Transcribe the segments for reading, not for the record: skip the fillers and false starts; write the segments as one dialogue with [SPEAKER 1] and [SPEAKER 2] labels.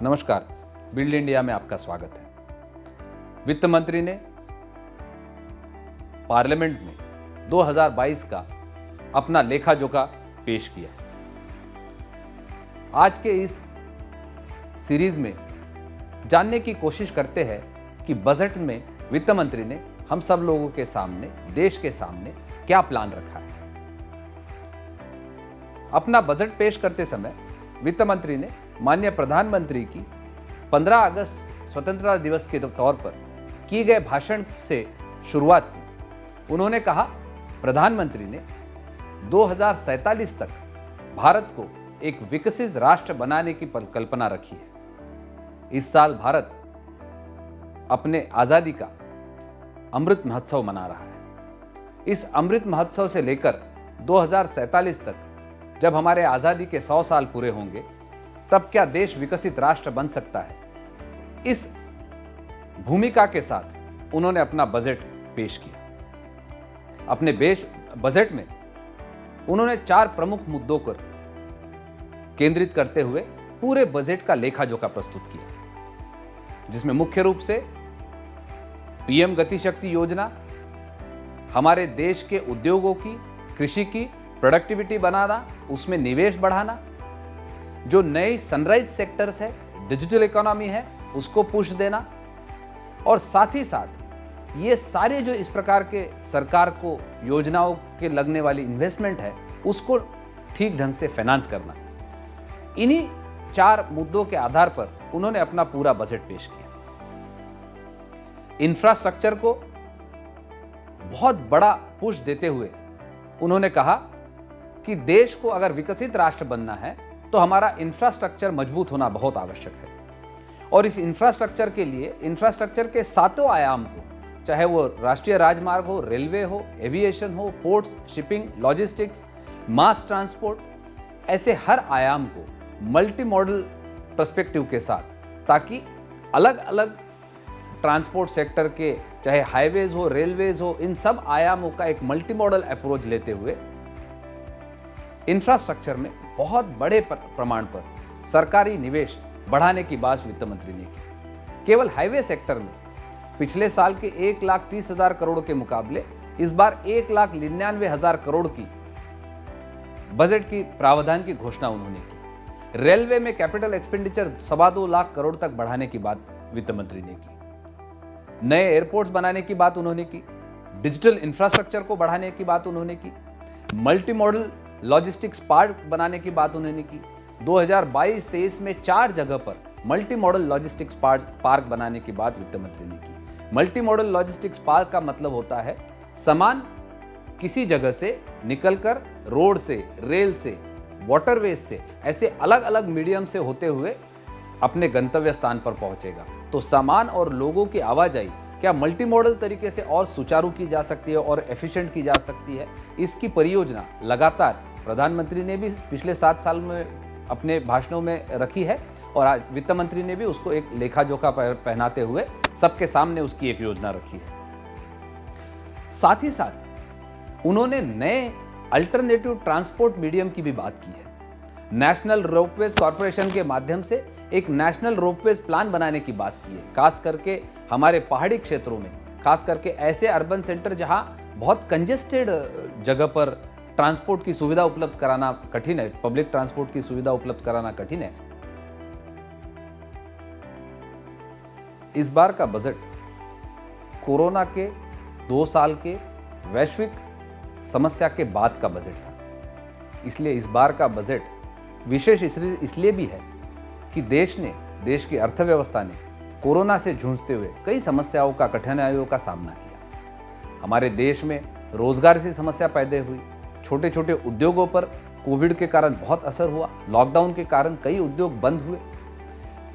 [SPEAKER 1] नमस्कार, build India में आपका स्वागत है। वित्त मंत्री ने पार्लियामेंट में 2022 का अपना लेखा जोखा पेश किया। आज के इस सीरीज में जानने की कोशिश करते हैं कि बजट में वित्त मंत्री ने हम सब लोगों के सामने, देश के सामने क्या प्लान रखा है। अपना बजट पेश करते समय वित्त मंत्री ने माननीय प्रधानमंत्री की 15 अगस्त स्वतंत्रता दिवस के तौर पर किए गए भाषण से शुरुआत की। उन्होंने कहा, प्रधानमंत्री ने 2047 तक भारत को एक विकसित राष्ट्र बनाने की कल्पना रखी है। इस साल भारत अपने आजादी का अमृत महोत्सव मना रहा है। इस अमृत महोत्सव से लेकर 2047 तक जब हमारे आजादी के 100 साल पूरे होंगे, तब क्या देश विकसित राष्ट्र बन सकता है। इस भूमिका के साथ उन्होंने अपना बजट पेश किया। अपने बजट में उन्होंने 4 प्रमुख मुद्दों पर केंद्रित करते हुए पूरे बजट का लेखा जोखा प्रस्तुत किया, जिसमें मुख्य रूप से पीएम गति शक्ति योजना, हमारे देश के उद्योगों की, कृषि की प्रोडक्टिविटी बनाना, उसमें निवेश बढ़ाना, जो नई सनराइज सेक्टर्स है, डिजिटल इकोनॉमी है, उसको पुश देना, और साथ ही साथ ये सारे जो इस प्रकार के सरकार को योजनाओं के लगने वाली इन्वेस्टमेंट है, उसको ठीक ढंग से फाइनेंस करना। इन्हीं 4 मुद्दों के आधार पर उन्होंने अपना पूरा बजट पेश किया। इंफ्रास्ट्रक्चर को बहुत बड़ा पुश देते हुए उन्होंने कहा कि देश को अगर विकसित राष्ट्र बनना है तो हमारा इंफ्रास्ट्रक्चर मजबूत होना बहुत आवश्यक है, और इस इंफ्रास्ट्रक्चर के लिए इंफ्रास्ट्रक्चर के 7 आयाम को, चाहे वो राष्ट्रीय राजमार्ग हो, रेलवे हो, एविएशन हो, port, shipping, logistics, mass transport, ऐसे हर आयाम को मल्टी मॉडल पर्सपेक्टिव के साथ, ताकि अलग अलग ट्रांसपोर्ट सेक्टर के, चाहे हाईवेज हो, रेलवेज हो, इन सब आयामों का एक मल्टी मॉडल अप्रोच लेते हुए इंफ्रास्ट्रक्चर में बहुत बड़े प्रमाण पर सरकारी निवेश बढ़ाने की बात वित्त मंत्री ने की। केवल हाईवे सेक्टर में पिछले साल के 1,30,000 करोड़ के मुकाबले इस बार 1,99,000 करोड़ की बजट की प्रावधान की घोषणा उन्होंने की। रेलवे में कैपिटल एक्सपेंडिचर 2.25 लाख करोड़ तक बढ़ाने की बात वित्त मंत्री ने की। नए एयरपोर्ट्स बनाने की बात उन्होंने की। डिजिटल इंफ्रास्ट्रक्चर को बढ़ाने की बात उन्होंने की। मल्टी मॉडल लॉजिस्टिक्स पार्क बनाने की बात उन्होंने की। 2022-23 में 4 जगह पर मल्टी मॉडल लॉजिस्टिक्स पार्क बनाने की बात वित्त मंत्री ने की। मल्टी मॉडल लॉजिस्टिक्स पार्क का मतलब होता है सामान किसी जगह से निकलकर रोड से, रेल से, वाटरवेज से, ऐसे अलग अलग मीडियम से होते हुए अपने गंतव्य स्थान पर पहुंचेगा। तो सामान और लोगों की आवाजाही क्या मल्टी मॉडल तरीके से और सुचारू की जा सकती है और एफिशिएंट की जा सकती है, इसकी परियोजना लगातार प्रधानमंत्री ने भी पिछले 7 साल में अपने भाषणों में रखी है, और आज वित्त मंत्री ने भी उसको एक लेखा जोखा पहनाते हुए सबके सामने उसकी एक योजना रखी है। साथ ही साथ उन्होंने नए अल्टरनेटिव ट्रांसपोर्ट मीडियम की भी बात की है। नेशनल रोपवेज कॉर्पोरेशन के माध्यम से एक नेशनल रोपवेज प्लान बनाने की बात की है, खास करके हमारे पहाड़ी क्षेत्रों में, खास करके ऐसे अर्बन सेंटर जहां बहुत कंजेस्टेड जगह पर ट्रांसपोर्ट की सुविधा उपलब्ध कराना कठिन है, पब्लिक ट्रांसपोर्ट की सुविधा उपलब्ध कराना कठिन है। इस बार का बजट कोरोना के 2 साल के वैश्विक समस्या के बाद का बजट था। इसलिए इस बार का बजट विशेष इसलिए भी है कि देश की अर्थव्यवस्था ने कोरोना से जूझते हुए कई समस्याओं का, कठिनाइयों का सामना किया। हमारे देश में रोजगार की समस्या पैदा हुई, छोटे छोटे उद्योगों पर कोविड के कारण बहुत असर हुआ, लॉकडाउन के कारण कई उद्योग बंद हुए।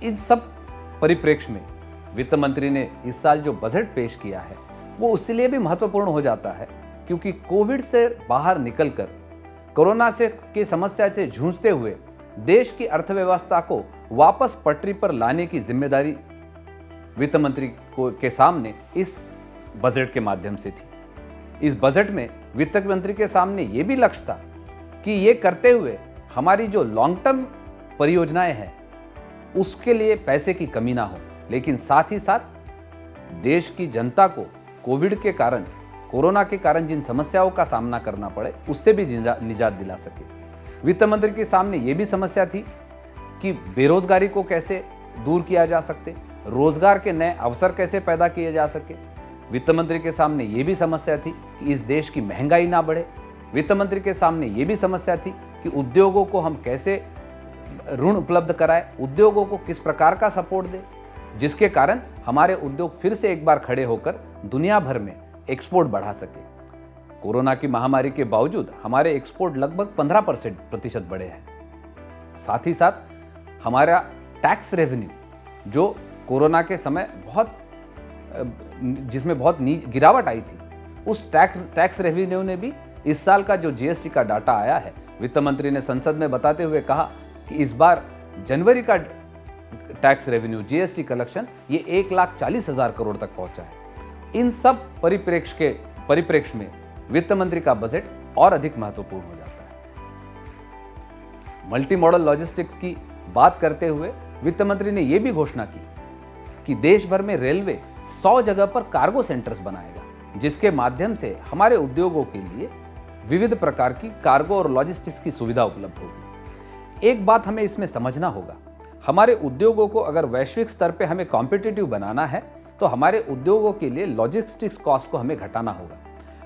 [SPEAKER 1] इन सब परिप्रेक्ष्य में वित्त मंत्री ने इस साल जो बजट पेश किया है वो इसलिए भी महत्वपूर्ण हो जाता है क्योंकि कोविड से बाहर निकलकर कोरोना की समस्या से जूझते हुए देश की अर्थव्यवस्था को वापस पटरी पर लाने की जिम्मेदारी वित्त मंत्री के सामने इस बजट के माध्यम से थी। इस बजट में वित्त मंत्री के सामने ये भी लक्ष्य था कि ये करते हुए हमारी जो लॉन्ग टर्म परियोजनाएं हैं उसके लिए पैसे की कमी ना हो, लेकिन साथ ही साथ देश की जनता को कोविड के कारण, कोरोना के कारण जिन समस्याओं का सामना करना पड़े उससे भी निजात दिला सके। वित्त मंत्री के सामने ये भी समस्या थी कि बेरोजगारी को कैसे दूर किया जा सके, रोजगार के नए अवसर कैसे पैदा किए जा सके। वित्त मंत्री के सामने ये भी समस्या थी कि इस देश की महंगाई ना बढ़े। वित्त मंत्री के सामने ये भी समस्या थी कि उद्योगों को हम कैसे ऋण उपलब्ध कराएं, उद्योगों को किस प्रकार का सपोर्ट दें, जिसके कारण हमारे उद्योग फिर से एक बार खड़े होकर दुनिया भर में एक्सपोर्ट बढ़ा सके। कोरोना की महामारी के बावजूद हमारे एक्सपोर्ट लगभग 15% बढ़े हैं। साथ ही साथ हमारा टैक्स रेवेन्यू जो कोरोना के समय जिसमें बहुत गिरावट आई थी, उस टैक्स रेवेन्यू ने भी इस साल का जो जीएसटी का डाटा आया है, वित्त मंत्री ने संसद में बताते हुए कहा कि इस बार जनवरी का टैक्स रेवेन्यू जीएसटी कलेक्शन ये 1,40,000 करोड़ तक पहुंचा है। इन सब परिप्रेक्ष्य में वित्त मंत्री का बजट और अधिक महत्वपूर्ण हो जाता है। मल्टी मॉडल लॉजिस्टिक्स की बात करते हुए वित्त मंत्री ने यह भी घोषणा की कि देश भर में रेलवे 100 जगह पर कार्गो सेंटर्स बनाएगा, जिसके माध्यम से हमारे उद्योगों के लिए विविध प्रकार की कार्गो और लॉजिस्टिक्स की सुविधा उपलब्ध होगी। एक बात हमें इसमें समझना होगा, हमारे उद्योगों को अगर वैश्विक स्तर पे हमें कॉम्पिटिटिव बनाना है तो हमारे उद्योगों के लिए लॉजिस्टिक्स कॉस्ट को हमें घटाना होगा।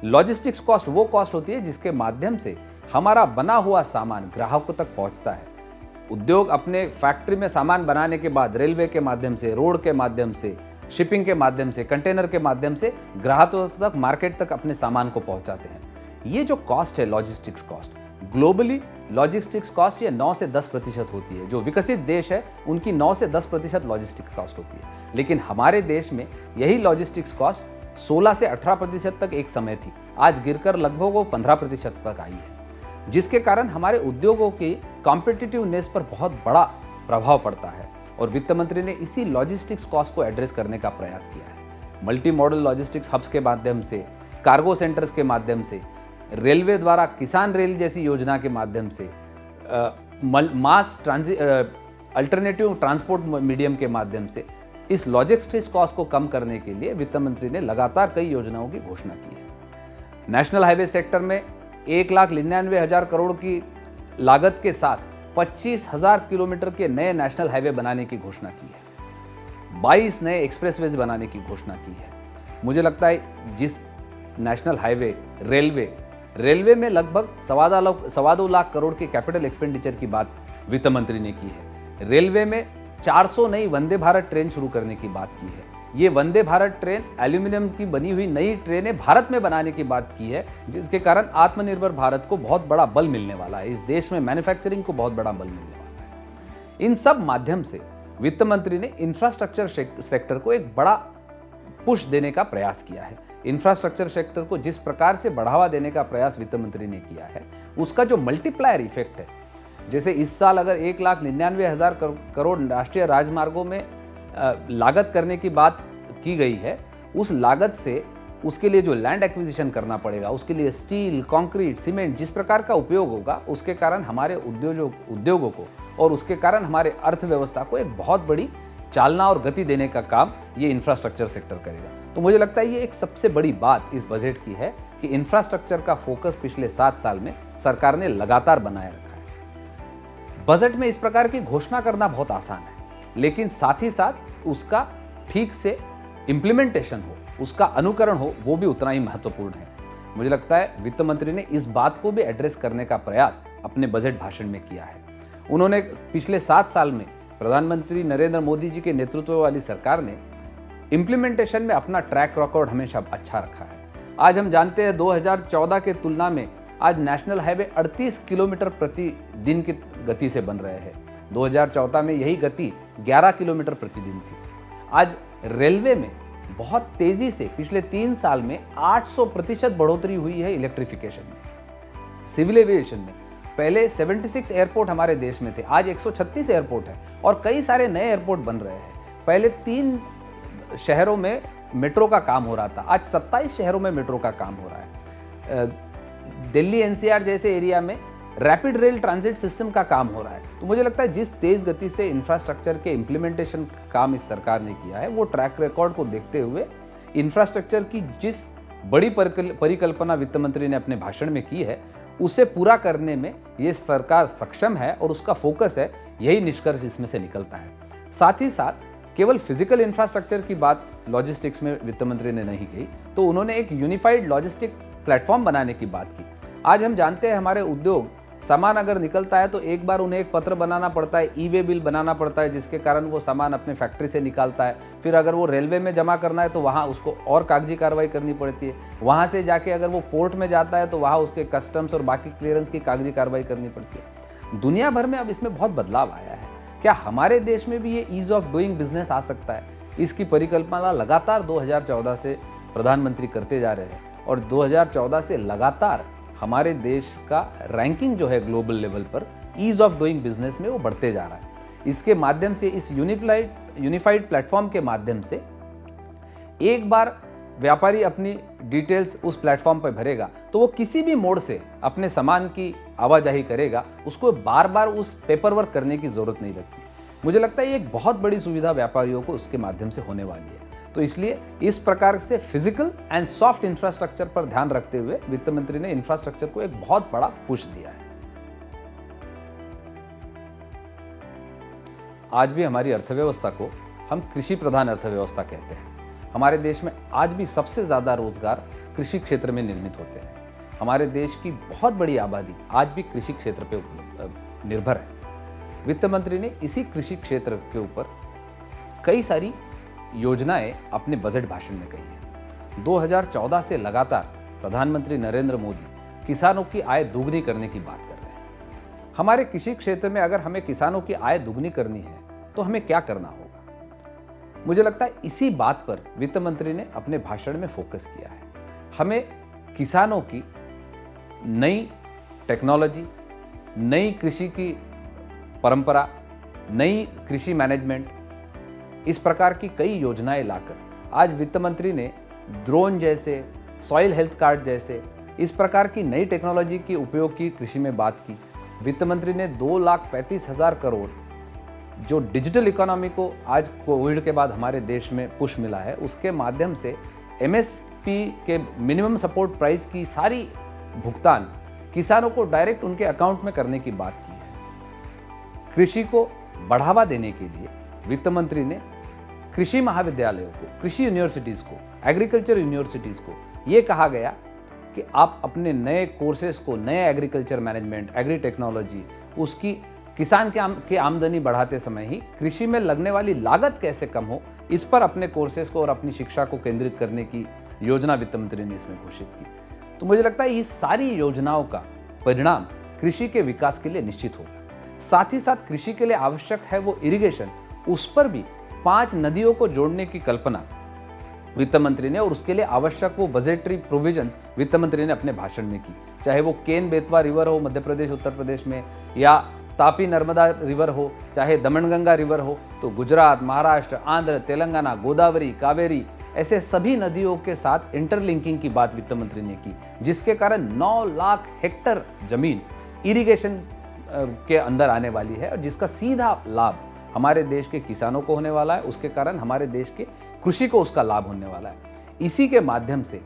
[SPEAKER 1] लॉजिस्टिक्स कॉस्ट वो कॉस्ट होती है जिसके माध्यम से हमारा बना हुआ सामान ग्राहकों तक पहुंचता है। उद्योग अपने फैक्ट्री में सामान बनाने के बाद रेलवे के माध्यम से, रोड के माध्यम से, शिपिंग के माध्यम से, कंटेनर के माध्यम से ग्राहकों तक, मार्केट तक अपने सामान को पहुंचाते हैं। ये जो कॉस्ट है logistics cost, globally logistics cost ये 9 से 10% होती है। जो विकसित देश है उनकी 9 से 10% लॉजिस्टिक्स कॉस्ट होती है, लेकिन हमारे देश में यही लॉजिस्टिक्स कॉस्ट 16 से 18% तक एक समय थी, आज गिरकर लगभग वो 15% तक आई है, जिसके कारण हमारे उद्योगों की कॉम्पिटिटिवनेस पर बहुत बड़ा प्रभाव पड़ता है। और वित्त मंत्री ने इसी लॉजिस्टिक्स कॉस्ट को एड्रेस करने का प्रयास किया है। मल्टी मॉडल लॉजिस्टिक्स हब्स के माध्यम से, कार्गो सेंटर्स के माध्यम से, रेलवे द्वारा किसान रेल जैसी योजना के माध्यम से, मास अल्टरनेटिव ट्रांसपोर्ट मीडियम के माध्यम से इस लॉजिस्टिक्स कॉस्ट को कम करने के लिए वित्त मंत्री ने लगातार कई योजनाओं की घोषणा की है। नेशनल हाईवे सेक्टर में 1,99,000 करोड़ की लागत के साथ 25,000 किलोमीटर के नए नेशनल हाईवे बनाने की घोषणा की है। 22 नए एक्सप्रेसवेज बनाने की घोषणा की है। मुझे लगता है जिस नेशनल हाईवे, रेलवे में लगभग 2.25 लाख करोड़ के कैपिटल एक्सपेंडिचर की बात वित्त मंत्री ने की है। रेलवे में 400 नई वंदे भारत ट्रेन शुरू करने की बात की है। ये वंदे भारत ट्रेन एल्यूमिनियम की बनी हुई नई ट्रेनें भारत में बनाने की बात की है, जिसके कारण आत्मनिर्भर भारत को बहुत बड़ा बल मिलने वाला है। इस देश में मैन्युफैक्चरिंग को बहुत बड़ा बल मिलने वाला है। इन सब माध्यम से वित्त मंत्री ने इंफ्रास्ट्रक्चर सेक्टर को एक बड़ा पुश देने का प्रयास किया है। इंफ्रास्ट्रक्चर सेक्टर को जिस प्रकार से बढ़ावा देने का प्रयास वित्त मंत्री ने किया है, उसका जो मल्टीप्लायर इफेक्ट है, जैसे इस साल अगर 1,99,000 करोड़ राष्ट्रीय राजमार्गों में लागत करने की बात की गई है, उस लागत से उसके लिए जो लैंड एक्विजिशन करना पड़ेगा, उसके लिए स्टील, कंक्रीट, सीमेंट जिस प्रकार का उपयोग होगा, उसके कारण हमारे उद्योगों को और उसके कारण हमारे अर्थव्यवस्था को एक बहुत बड़ी चालना और गति देने का काम ये इंफ्रास्ट्रक्चर सेक्टर करेगा। तो मुझे लगता है ये एक सबसे बड़ी बात इस बजट की है कि इंफ्रास्ट्रक्चर का फोकस पिछले 7 साल में सरकार ने लगातार बनाए रखा है। बजट में इस प्रकार की घोषणा करना बहुत आसान है, लेकिन साथ ही साथ उसका ठीक से इम्प्लीमेंटेशन हो, उसका अनुकरण हो, वो भी उतना ही महत्वपूर्ण है। मुझे लगता है वित्त मंत्री ने इस बात को भी एड्रेस करने का प्रयास अपने बजट भाषण में किया है। उन्होंने पिछले 7 साल में प्रधानमंत्री नरेंद्र मोदी जी के नेतृत्व वाली सरकार ने इम्प्लीमेंटेशन में अपना ट्रैक रिकॉर्ड हमेशा अच्छा रखा है। आज हम जानते हैं 2014 के तुलना में आज नेशनल हाईवे 38 किलोमीटर प्रति दिन की गति से बन रहे हैं। 2014 में यही गति 11 किलोमीटर प्रतिदिन थी। आज रेलवे में बहुत तेजी से पिछले 3 साल में 800% बढ़ोतरी हुई है इलेक्ट्रिफिकेशन में। सिविल एविएशन में पहले 76 एयरपोर्ट हमारे देश में थे, आज 136 एयरपोर्ट है और कई सारे नए एयरपोर्ट बन रहे हैं। पहले 3 शहरों में मेट्रो का काम हो रहा था, आज 27 शहरों में मेट्रो का काम हो रहा है। दिल्ली एनसीआर जैसे एरिया में रैपिड रेल ट्रांजिट सिस्टम का काम हो रहा है। तो मुझे लगता है जिस तेज गति से इंफ्रास्ट्रक्चर के इम्प्लीमेंटेशन काम इस सरकार ने किया है, वो ट्रैक रिकॉर्ड को देखते हुए इंफ्रास्ट्रक्चर की जिस बड़ी परिकल्पना वित्त मंत्री ने अपने भाषण में की है, उसे पूरा करने में ये सरकार सक्षम है और उसका फोकस है, यही निष्कर्ष इसमें से निकलता है। साथ ही साथ केवल फिजिकल इंफ्रास्ट्रक्चर की बात लॉजिस्टिक्स में वित्त मंत्री ने नहीं कही, तो उन्होंने एक यूनिफाइड लॉजिस्टिक प्लेटफॉर्म बनाने की बात की। आज हम जानते हैं हमारे उद्योग सामान अगर निकलता है तो एक बार उन्हें एक पत्र बनाना पड़ता है, ई-वे बिल बनाना पड़ता है, जिसके कारण वो सामान अपने फैक्ट्री से निकालता है। फिर अगर वो रेलवे में जमा करना है तो वहाँ उसको और कागजी कार्रवाई करनी पड़ती है। वहाँ से जाके अगर वो पोर्ट में जाता है तो वहाँ उसके कस्टम्स और बाकी क्लियरेंस की कागजी कार्रवाई करनी पड़ती है। दुनिया भर में अब इसमें बहुत बदलाव आया है। क्या हमारे देश में भी ये ईज ऑफ डूइंग बिजनेस आ सकता है? इसकी परिकल्पना लगातार 2014 से प्रधानमंत्री करते जा रहे हैं और 2014 से लगातार हमारे देश का रैंकिंग जो है ग्लोबल लेवल पर ईज ऑफ डूइंग बिजनेस में वो बढ़ते जा रहा है। इसके माध्यम से, इस यूनिफाइड प्लेटफॉर्म के माध्यम से एक बार व्यापारी अपनी डिटेल्स उस प्लेटफॉर्म पर भरेगा तो वो किसी भी मोड से अपने सामान की आवाजाही करेगा, उसको बार बार उस पेपर वर्क करने की जरूरत नहीं लगती। मुझे लगता है ये एक बहुत बड़ी सुविधा व्यापारियों को उसके माध्यम से होने वाली है। तो इसलिए इस प्रकार से फिजिकल एंड सॉफ्ट इंफ्रास्ट्रक्चर पर ध्यान रखते हुए वित्त मंत्री ने इंफ्रास्ट्रक्चर को एक बहुत बड़ा पुश दिया है। आज भी हमारी अर्थव्यवस्था को हम कृषि प्रधान अर्थव्यवस्था कहते हैं। हमारे देश में आज भी सबसे ज़्यादा रोजगार कृषि क्षेत्र में निर्मित होते हैं। हमारे देश की बहुत बड़ी आबादी आज भी कृषि क्षेत्र पर निर्भर है। वित्त मंत्री ने इसी कृषि क्षेत्र के ऊपर कई सारी योजनाएं अपने बजट भाषण में कही हैं। 2014 से लगातार प्रधानमंत्री नरेंद्र मोदी किसानों की आय दोगुनी करने की बात कर रहे हैं। हमारे कृषि क्षेत्र में अगर हमें किसानों की आय दोगुनी करनी है तो हमें क्या करना होगा? मुझे लगता है इसी बात पर वित्त मंत्री ने अपने भाषण में फोकस किया है। हमें किसानों की नई टेक्नोलॉजी, नई कृषि की परंपरा, नई कृषि मैनेजमेंट, इस प्रकार की कई योजनाएं लाकर आज वित्त मंत्री ने ड्रोन जैसे, सॉइल हेल्थ कार्ड जैसे इस प्रकार की नई टेक्नोलॉजी के उपयोग की कृषि में बात की। वित्त मंत्री ने 2,35,000 करोड़ जो डिजिटल इकोनॉमी को आज कोविड के बाद हमारे देश में पुश मिला है, उसके माध्यम से एमएसपी के मिनिमम सपोर्ट प्राइस की सारी भुगतान किसानों को डायरेक्ट उनके अकाउंट में करने की बात की है। कृषि को बढ़ावा देने के लिए वित्त मंत्री ने कृषि महाविद्यालयों को, कृषि यूनिवर्सिटीज़ को, एग्रीकल्चर यूनिवर्सिटीज़ को ये कहा गया कि आप अपने नए कोर्सेज को, नए एग्रीकल्चर मैनेजमेंट, एग्री टेक्नोलॉजी, उसकी किसान की आमदनी बढ़ाते समय ही कृषि में लगने वाली लागत कैसे कम हो, इस पर अपने कोर्सेज को और अपनी शिक्षा को केंद्रित करने की योजना वित्त मंत्री ने इसमें घोषित की। तो मुझे लगता है इस सारी योजनाओं का परिणाम कृषि के विकास के लिए निश्चित होगा। साथ ही साथ कृषि के लिए आवश्यक है वो इरिगेशन, उस पर भी 5 नदियों को जोड़ने की कल्पना वित्त मंत्री ने और उसके लिए आवश्यक वो बजटरी प्रोविजंस वित्त मंत्री ने अपने भाषण में की। चाहे वो केन बेतवा रिवर हो मध्य प्रदेश, उत्तर प्रदेश में, या तापी नर्मदा रिवर हो, चाहे दमनगंगा रिवर हो, तो गुजरात, महाराष्ट्र, आंध्र, तेलंगाना, गोदावरी, कावेरी, ऐसे सभी नदियों के साथ इंटरलिंकिंग की बात वित्त मंत्री ने की, जिसके कारण 9 लाख हेक्टर जमीन इरिगेशन के अंदर आने वाली है और जिसका सीधा लाभ हमारे देश के किसानों को होने वाला है। उसके कारण हमारे देश के कृषि को उसका लाभ होने वाला है। इसी के माध्यम से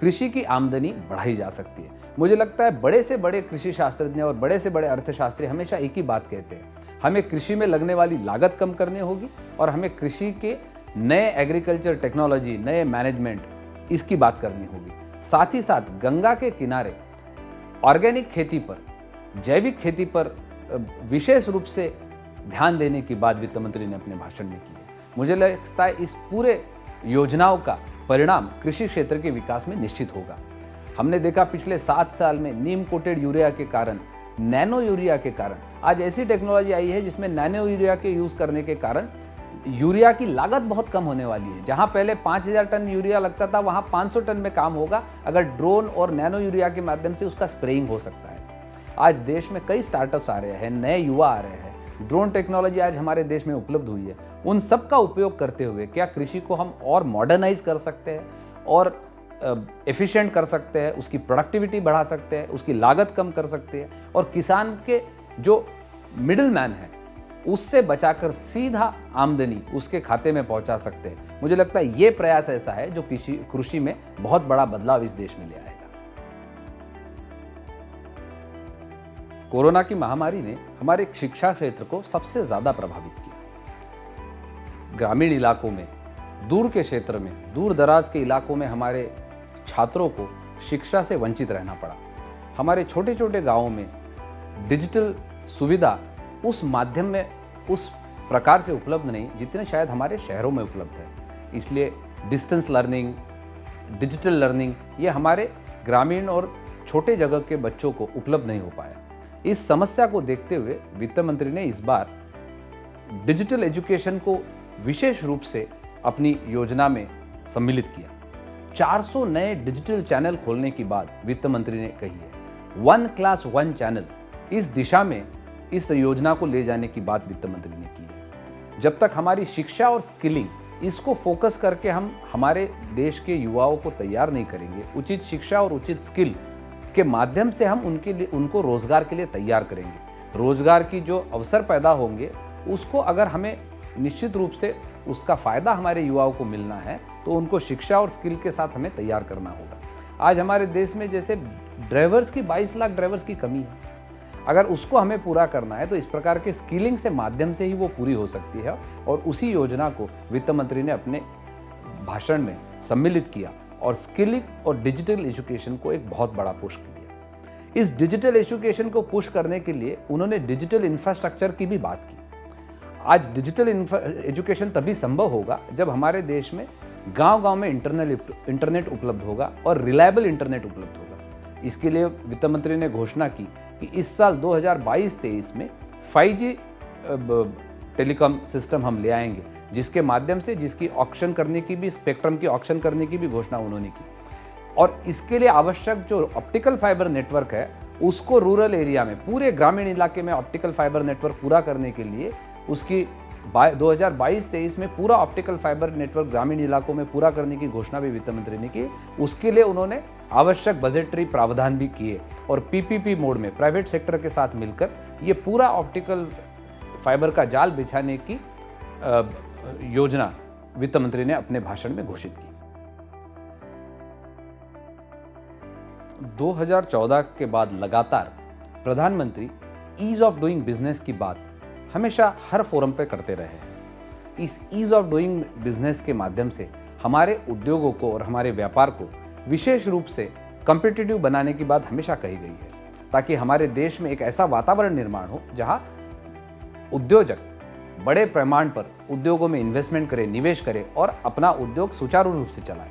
[SPEAKER 1] कृषि की आमदनी बढ़ाई जा सकती है। मुझे लगता है बड़े से बड़े कृषि शास्त्रज्ञ और बड़े से बड़े अर्थशास्त्री हमेशा एक ही बात कहते हैं, हमें कृषि में लगने वाली लागत कम करनी होगी और हमें कृषि के नए एग्रीकल्चर टेक्नोलॉजी, नए मैनेजमेंट, इसकी बात करनी होगी। साथ ही साथ गंगा के किनारे ऑर्गेनिक खेती पर, जैविक खेती पर विशेष रूप से ध्यान देने की बात वित्त मंत्री ने अपने भाषण में की है। मुझे लगता है इस पूरे योजनाओं का परिणाम कृषि क्षेत्र के विकास में निश्चित होगा। हमने देखा पिछले 7 साल में नीम कोटेड यूरिया के कारण, नैनो यूरिया के कारण आज ऐसी टेक्नोलॉजी आई है जिसमें नैनो यूरिया के यूज़ करने के कारण यूरिया की लागत बहुत कम होने वाली है। जहां पहले 5,000 टन यूरिया लगता था, वहां 500 टन में काम होगा अगर ड्रोन और नैनो यूरिया के माध्यम से उसका स्प्रेइंग हो सकता है। आज देश में कई स्टार्टअप्स आ रहे हैं, नए युवा आ रहे हैं, ड्रोन टेक्नोलॉजी आज हमारे देश में उपलब्ध हुई है। उन सब का उपयोग करते हुए क्या कृषि को हम और मॉडर्नाइज कर सकते हैं और एफिशिएंट कर सकते हैं, उसकी प्रोडक्टिविटी बढ़ा सकते हैं, उसकी लागत कम कर सकते हैं और किसान के जो मिडिल मैन है उससे बचाकर सीधा आमदनी उसके खाते में पहुंचा सकते हैं। मुझे लगता है ये प्रयास ऐसा है जो कृषि में बहुत बड़ा बदलाव इस देश में ले आएगा। कोरोना की महामारी ने हमारे शिक्षा क्षेत्र को सबसे ज्यादा प्रभावित किया। ग्रामीण इलाकों में, दूर के क्षेत्र में, दूर दराज के इलाकों में हमारे छात्रों को शिक्षा से वंचित रहना पड़ा। हमारे छोटे छोटे गांवों में डिजिटल सुविधा उस माध्यम में उस प्रकार से उपलब्ध नहीं जितने शायद हमारे शहरों में उपलब्ध है। इसलिए डिस्टेंस लर्निंग, डिजिटल लर्निंग ये हमारे ग्रामीण और छोटे जगह के बच्चों को उपलब्ध नहीं हो पाया। इस समस्या को देखते हुए वित्त मंत्री ने इस बार डिजिटल एजुकेशन को विशेष रूप से अपनी योजना में सम्मिलित किया। 400 नए डिजिटल चैनल खोलने की बात वित्त मंत्री ने कही है। 1 क्लास 1 चैनल, इस दिशा में इस योजना को ले जाने की बात वित्त मंत्री ने की है। जब तक हमारी शिक्षा और स्किलिंग इसको फोकस करके हम हमारे देश के युवाओं को तैयार नहीं करेंगे, उचित शिक्षा और उचित स्किल के माध्यम से हम उनको रोजगार के लिए तैयार करेंगे। रोजगार की जो अवसर पैदा होंगे उसको अगर हमें निश्चित रूप से उसका फायदा हमारे युवाओं को मिलना है तो उनको शिक्षा और स्किल के साथ हमें तैयार करना होगा। आज हमारे देश में जैसे ड्राइवर्स की 22 लाख ड्राइवर्स की कमी है, अगर उसको हमें पूरा करना है तो इस प्रकार के स्किलिंग से माध्यम से ही वो पूरी हो सकती है। और उसी योजना को वित्त मंत्री ने अपने भाषण में सम्मिलित किया और स्किलिंग और डिजिटल एजुकेशन को एक बहुत बड़ा पुश दिया। इस डिजिटल एजुकेशन को पुश करने के लिए उन्होंने डिजिटल इंफ्रास्ट्रक्चर की भी बात की। आज डिजिटल एजुकेशन तभी संभव होगा जब हमारे देश में गांव-गांव में इंटरनेट उपलब्ध होगा और रिलायबल इंटरनेट उपलब्ध होगा। इसके लिए वित्त मंत्री ने घोषणा की कि इस साल 2022-23 में 5G टेलीकॉम सिस्टम हम ले आएंगे, जिसके माध्यम से जिसकी ऑक्शन करने की भी, स्पेक्ट्रम की ऑक्शन करने की भी घोषणा उन्होंने की। और इसके लिए आवश्यक जो ऑप्टिकल फाइबर नेटवर्क है उसको रूरल एरिया में, पूरे ग्रामीण इलाके में ऑप्टिकल फाइबर नेटवर्क पूरा करने के लिए उसकी 2022-23 में पूरा ऑप्टिकल फाइबर नेटवर्क ग्रामीण इलाकों में पूरा करने की घोषणा भी वित्त मंत्री ने की। उसके लिए उन्होंने आवश्यक बजटरी प्रावधान भी किए और पीपीपी मोड में प्राइवेट सेक्टर के साथ मिलकर ये पूरा ऑप्टिकल फाइबर का जाल बिछाने की योजना वित्त मंत्री ने अपने भाषण में घोषित की। 2014 के बाद लगातार प्रधानमंत्री ईज ऑफ डूइंग बिजनेस की बात हमेशा हर फोरम पे करते रहे हैं। इस ईज ऑफ डूइंग बिजनेस के माध्यम से हमारे उद्योगों को और हमारे व्यापार को विशेष रूप से कॉम्पिटिटिव बनाने की बात हमेशा कही गई है, ताकि हमारे देश में एक ऐसा वातावरण निर्माण हो जहां उद्योजक बड़े पैमाने पर उद्योगों में इन्वेस्टमेंट करे, निवेश करे और अपना उद्योग सुचारू रूप से चलाए।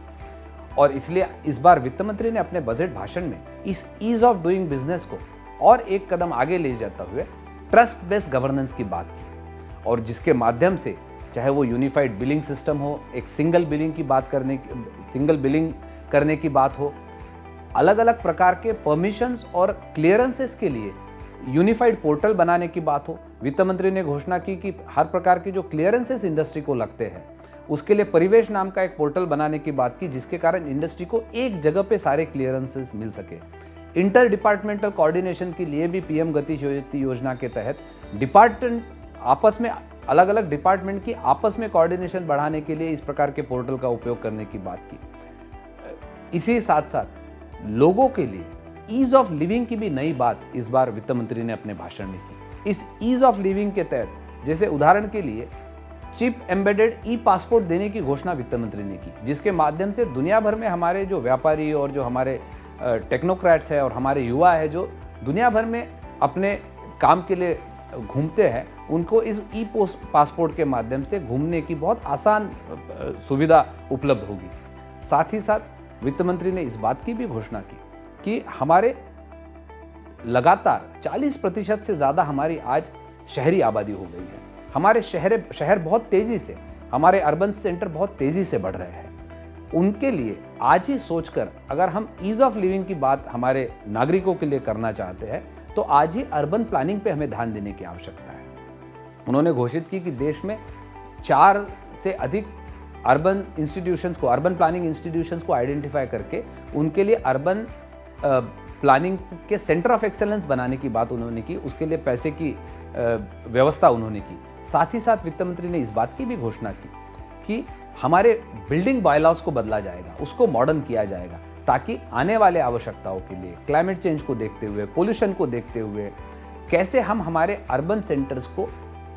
[SPEAKER 1] और इसलिए इस बार वित्त मंत्री ने अपने बजट भाषण में इस ईज ऑफ डूइंग बिजनेस को और एक कदम आगे ले जाते हुए ट्रस्ट बेस्ड गवर्नेंस की बात की, और जिसके माध्यम से चाहे वो यूनिफाइड बिलिंग सिस्टम हो, एक सिंगल बिलिंग करने की बात हो, अलग अलग प्रकार के परमिशंस और क्लियरेंसेस के लिए यूनिफाइड पोर्टल बनाने की बात हो। वित्त मंत्री ने घोषणा की कि हर प्रकार के जो क्लियरेंसेस इंडस्ट्री को लगते हैं उसके लिए परिवेश नाम का एक पोर्टल बनाने की बात की, जिसके कारण इंडस्ट्री को एक जगह पे सारे क्लियरेंसेस मिल सके। इंटर डिपार्टमेंटल कोऑर्डिनेशन के लिए भी पीएम गति ज्योति योजना के तहत डिपार्टमेंट आपस में, अलग अलग डिपार्टमेंट की आपस में कोऑर्डिनेशन बढ़ाने के लिए इस प्रकार के पोर्टल का उपयोग करने की बात की। इसी साथ साथ लोगों के लिए ईज ऑफ लिविंग की भी नई बात इस बार वित्त मंत्री ने अपने भाषण में की। इस ईज ऑफ लिविंग के तहत जैसे उदाहरण के लिए चिप एम्बेडेड ई पासपोर्ट देने की घोषणा वित्त मंत्री ने की, जिसके माध्यम से दुनिया भर में हमारे जो व्यापारी और जो हमारे टेक्नोक्रेट्स है और हमारे युवा है जो दुनिया भर में अपने काम के लिए घूमते हैं, उनको इस ई पासपोर्ट के माध्यम से घूमने की बहुत आसान सुविधा उपलब्ध होगी। साथ ही साथ वित्त मंत्री ने इस बात की भी घोषणा की कि हमारे लगातार 40% से ज़्यादा हमारी आज शहरी आबादी हो गई है। हमारे शहर बहुत तेज़ी से, हमारे अर्बन सेंटर बहुत तेज़ी से बढ़ रहे हैं। उनके लिए आज ही सोचकर अगर हम ईज ऑफ लिविंग की बात हमारे नागरिकों के लिए करना चाहते हैं तो आज ही अर्बन प्लानिंग पे हमें ध्यान देने की आवश्यकता है। उन्होंने घोषित की कि देश में 4 से अधिक अर्बन इंस्टीट्यूशंस को, अर्बन प्लानिंग इंस्टीट्यूशंस को आइडेंटिफाई करके उनके लिए अर्बन प्लानिंग के सेंटर ऑफ एक्सेलेंस बनाने की बात उन्होंने की, उसके लिए पैसे की व्यवस्था उन्होंने की। साथ ही साथ वित्त मंत्री ने इस बात की भी घोषणा की कि हमारे बिल्डिंग बायलॉज को बदला जाएगा, उसको मॉडर्न किया जाएगा, ताकि आने वाले आवश्यकताओं के लिए, क्लाइमेट चेंज को देखते हुए, पोल्यूशन को देखते हुए, कैसे हम हमारे अर्बन सेंटर्स को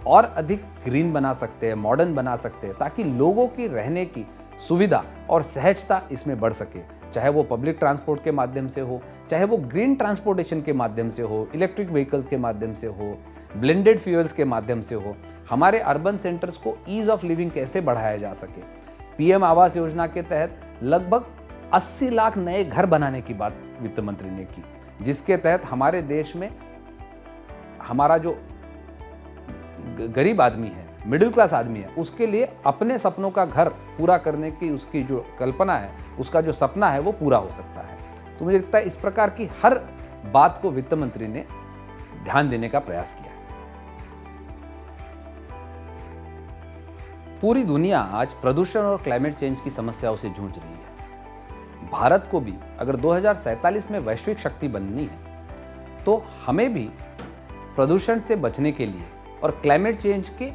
[SPEAKER 1] और अधिक ग्रीन बना सकते हैं, मॉडर्न बना सकते हैं, ताकि लोगों की रहने की सुविधा और सहजता इसमें बढ़ सके। चाहे वो पब्लिक ट्रांसपोर्ट के माध्यम से हो, चाहे वो ग्रीन ट्रांसपोर्टेशन के माध्यम से हो, इलेक्ट्रिक व्हीकल्स के माध्यम से हो, ब्लेंडेड फ्यूल्स के माध्यम से हो, हमारे अर्बन सेंटर्स को ईज ऑफ लिविंग कैसे बढ़ाया जा सके। पीएम आवास योजना के तहत लगभग 80 लाख नए घर बनाने की बात वित्त मंत्री ने की, जिसके तहत हमारे देश में हमारा जो गरीब आदमी है, मिडिल क्लास आदमी है, उसके लिए अपने सपनों का घर पूरा करने की उसकी जो कल्पना है, उसका जो सपना है वो पूरा हो सकता है। तो मुझे लगता है इस प्रकार की हर बात को वित्त मंत्री ने ध्यान देने का प्रयास किया है। पूरी दुनिया आज प्रदूषण और क्लाइमेट चेंज की समस्याओं से जूझ रही है। भारत को भी अगर 2047 में वैश्विक शक्ति बननी है, तो हमें भी प्रदूषण से बचने के लिए और क्लाइमेट चेंज के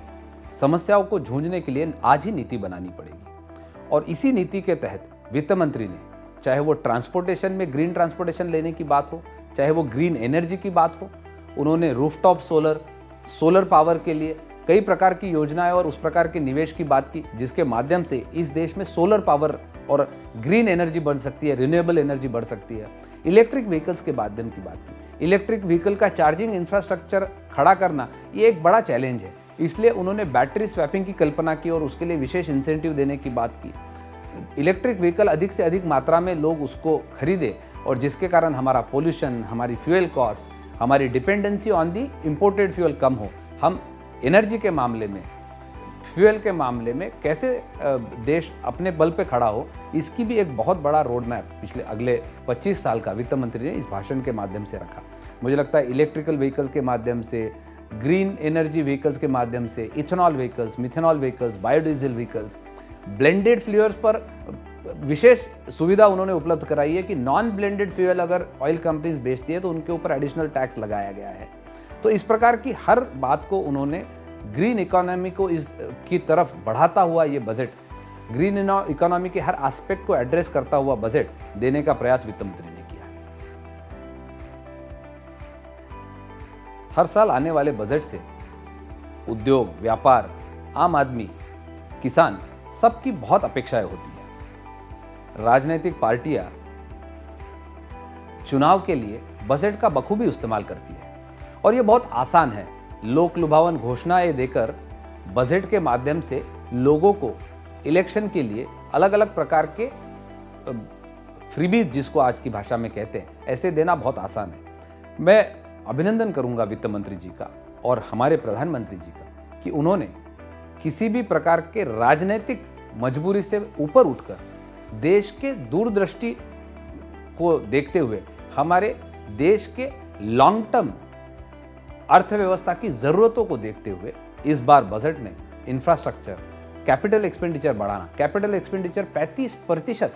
[SPEAKER 1] समस्याओं को जूझने के लिए आज ही नीति बनानी पड़ेगी। और इसी नीति के तहत वित्त मंत्री ने, चाहे वो ट्रांसपोर्टेशन में ग्रीन ट्रांसपोर्टेशन लेने की बात हो, चाहे वो ग्रीन एनर्जी की बात हो, उन्होंने रूफटॉप सोलर पावर के लिए कई प्रकार की योजनाएं और उस प्रकार के निवेश की बात की, जिसके माध्यम से इस देश में सोलर पावर और ग्रीन एनर्जी बढ़ सकती है, रिन्यूएबल एनर्जी बढ़ सकती है। इलेक्ट्रिक व्हीकल्स के माध्यम की बात की। इलेक्ट्रिक व्हीकल का चार्जिंग इंफ्रास्ट्रक्चर खड़ा करना ये एक बड़ा चैलेंज है, इसलिए उन्होंने बैटरी स्वैपिंग की कल्पना की और उसके लिए विशेष इंसेंटिव देने की बात की। इलेक्ट्रिक व्हीकल अधिक से अधिक मात्रा में लोग उसको खरीदें, और जिसके कारण हमारा पोल्यूशन, हमारी फ्यूल कॉस्ट, हमारी dependency on the imported fuel कम हो। हम एनर्जी के मामले में, फ्यूल के मामले में कैसे देश अपने बल पे खड़ा हो, इसकी भी एक बहुत बड़ा रोड मैप पिछले अगले 25 साल का वित्त मंत्री ने इस भाषण के माध्यम से रखा। मुझे लगता है इलेक्ट्रिकल व्हीकल के माध्यम से, ग्रीन एनर्जी व्हीकल्स के माध्यम से, ethanol vehicles, methanol vehicles, biodiesel vehicles, blended fuels पर विशेष सुविधा उन्होंने उपलब्ध कराई है कि नॉन ब्लेंडेड फ्यूल अगर ऑयल कंपनीज बेचती है तो उनके ऊपर एडिशनल टैक्स लगाया गया है। तो इस प्रकार की हर बात को उन्होंने ग्रीन इकोनॉमी को की तरफ बढ़ाता हुआ ये बजट, ग्रीन इकोनॉमी के हर एस्पेक्ट को एड्रेस करता हुआ बजट देने का प्रयास वित्त मंत्री ने किया है। हर साल आने वाले बजट से उद्योग, व्यापार, आम आदमी, किसान सबकी बहुत अपेक्षाएं होती है। राजनीतिक पार्टियां चुनाव के लिए बजट का बखूबी इस्तेमाल करती है और ये बहुत आसान है। लोक लुभावन घोषणाएं देकर बजट के माध्यम से लोगों को इलेक्शन के लिए अलग अलग प्रकार के फ्रीबीज, जिसको आज की भाषा में कहते हैं, ऐसे देना बहुत आसान है। मैं अभिनंदन करूंगा वित्त मंत्री जी का और हमारे प्रधानमंत्री जी का कि उन्होंने किसी भी प्रकार के राजनीतिक मजबूरी से ऊपर उठकर देश के दूरदृष्टि को देखते हुए हमारे देश के लॉन्ग टर्म अर्थव्यवस्था की जरूरतों को देखते हुए इस बार बजट में इंफ्रास्ट्रक्चर, कैपिटल एक्सपेंडिचर बढ़ाना, कैपिटल एक्सपेंडिचर 35%,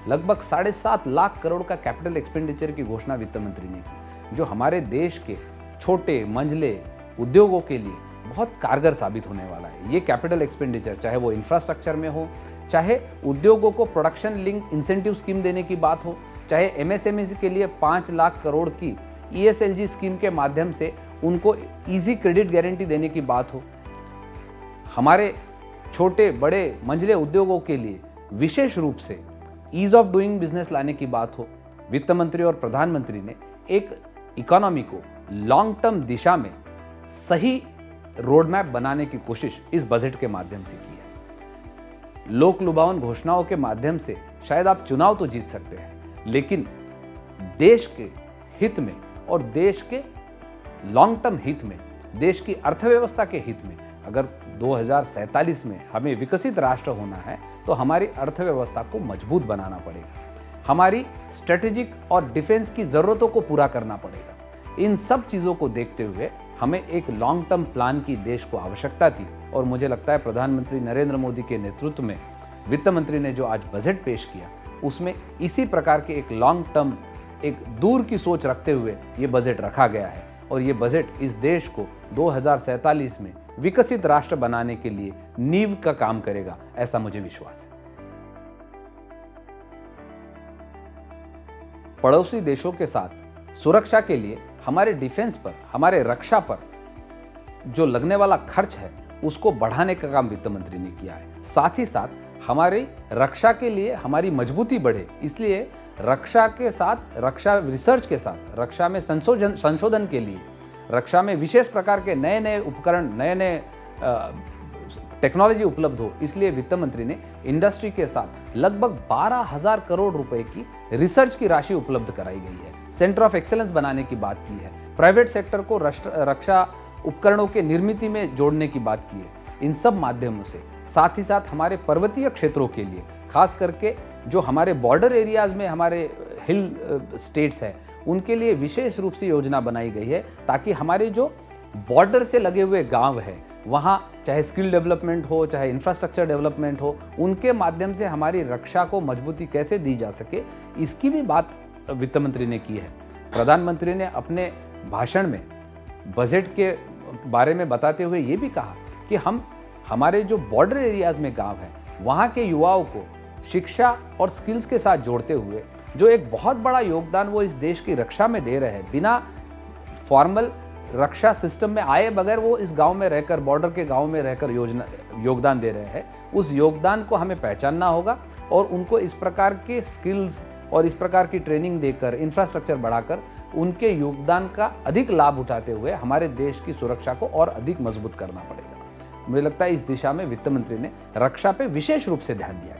[SPEAKER 1] लगभग 7.5 लाख करोड़ का कैपिटल एक्सपेंडिचर की घोषणा वित्त मंत्री ने की, जो हमारे देश के छोटे मंझले उद्योगों के लिए बहुत कारगर साबित होने वाला है। ये कैपिटल एक्सपेंडिचर, चाहे वो इंफ्रास्ट्रक्चर में हो, चाहे उद्योगों को प्रोडक्शन लिंक इंसेंटिव स्कीम देने की बात हो, चाहे एमएसएमई के लिए 5 लाख करोड़ की ESLG स्कीम के माध्यम से उनको इजी क्रेडिट गारंटी देने की बात हो, हमारे छोटे बड़े मंझले उद्योगों के लिए विशेष रूप से ईज ऑफ डूइंग बिजनेस लाने की बात हो, वित्त मंत्री और प्रधानमंत्री ने एक इकोनॉमी को लॉन्ग टर्म दिशा में सही रोड मैप बनाने की कोशिश इस बजट के माध्यम से की है। लोक लुभावन घोषणाओं के माध्यम से शायद आप चुनाव तो जीत सकते हैं, लेकिन देश के हित में और देश के लॉन्ग टर्म हित में, देश की अर्थव्यवस्था के हित में, अगर 2047 में हमें विकसित राष्ट्र होना है तो हमारी अर्थव्यवस्था को मजबूत बनाना पड़ेगा, हमारी स्ट्रेटेजिक और डिफेंस की जरूरतों को पूरा करना पड़ेगा। इन सब चीज़ों को देखते हुए हमें एक लॉन्ग टर्म प्लान की देश को आवश्यकता थी और मुझे लगता है प्रधानमंत्री नरेंद्र मोदी के नेतृत्व में वित्त मंत्री ने जो आज बजट पेश किया उसमें इसी प्रकार के एक लॉन्ग टर्म, एक दूर की सोच रखते हुए ये बजट रखा गया है और ये बजट इस देश को 2047 में विकसित राष्ट्र बनाने के लिए नींव का काम करेगा, ऐसा मुझे विश्वास है। पड़ोसी देशों के साथ सुरक्षा के लिए हमारे डिफेंस पर, हमारे रक्षा पर जो लगने वाला खर्च है उसको बढ़ाने का काम वित्त मंत्री ने किया है। साथ ही साथ हमारी रक्षा के लिए हमारी मजबूती बढ़े, इसलिए रक्षा के साथ, रक्षा रिसर्च के साथ, रक्षा में संशोधन के लिए, रक्षा में विशेष प्रकार के नए नए उपकरण, नए नए टेक्नोलॉजी उपलब्ध हो, इसलिए वित्त मंत्री ने इंडस्ट्री के साथ लगभग 12,000 करोड़ रुपए की रिसर्च की राशि उपलब्ध कराई गई है। सेंटर ऑफ एक्सेलेंस बनाने की बात की है, प्राइवेट सेक्टर को रक्षा उपकरणों के निर्मित में जोड़ने की बात की है। इन सब माध्यमों से साथ ही साथ हमारे पर्वतीय क्षेत्रों के लिए, खास करके जो हमारे बॉर्डर एरियाज में हमारे हिल स्टेट्स हैं, उनके लिए विशेष रूप से योजना बनाई गई है ताकि हमारे जो बॉर्डर से लगे हुए गांव हैं वहाँ चाहे स्किल डेवलपमेंट हो, चाहे इंफ्रास्ट्रक्चर डेवलपमेंट हो, उनके माध्यम से हमारी रक्षा को मजबूती कैसे दी जा सके, इसकी भी बात वित्त मंत्री ने की है। प्रधानमंत्री ने अपने भाषण में बजट के बारे में बताते हुए ये भी कहा कि हम हमारे जो बॉर्डर एरियाज में गांव हैं वहाँ के युवाओं को शिक्षा और स्किल्स के साथ जोड़ते हुए जो एक बहुत बड़ा योगदान वो इस देश की रक्षा में दे रहे हैं, बिना फॉर्मल रक्षा सिस्टम में आए बगैर वो इस गांव में रहकर, बॉर्डर के गांव में रहकर योगदान दे रहे हैं, उस योगदान को हमें पहचानना होगा और उनको इस प्रकार के स्किल्स और इस प्रकार की ट्रेनिंग देकर, इंफ्रास्ट्रक्चर बढ़ाकर उनके योगदान का अधिक लाभ उठाते हुए हमारे देश की सुरक्षा को और अधिक मजबूत करना पड़ेगा। मुझे लगता है इस दिशा में वित्त मंत्री ने रक्षा पे विशेष रूप से ध्यान दिया।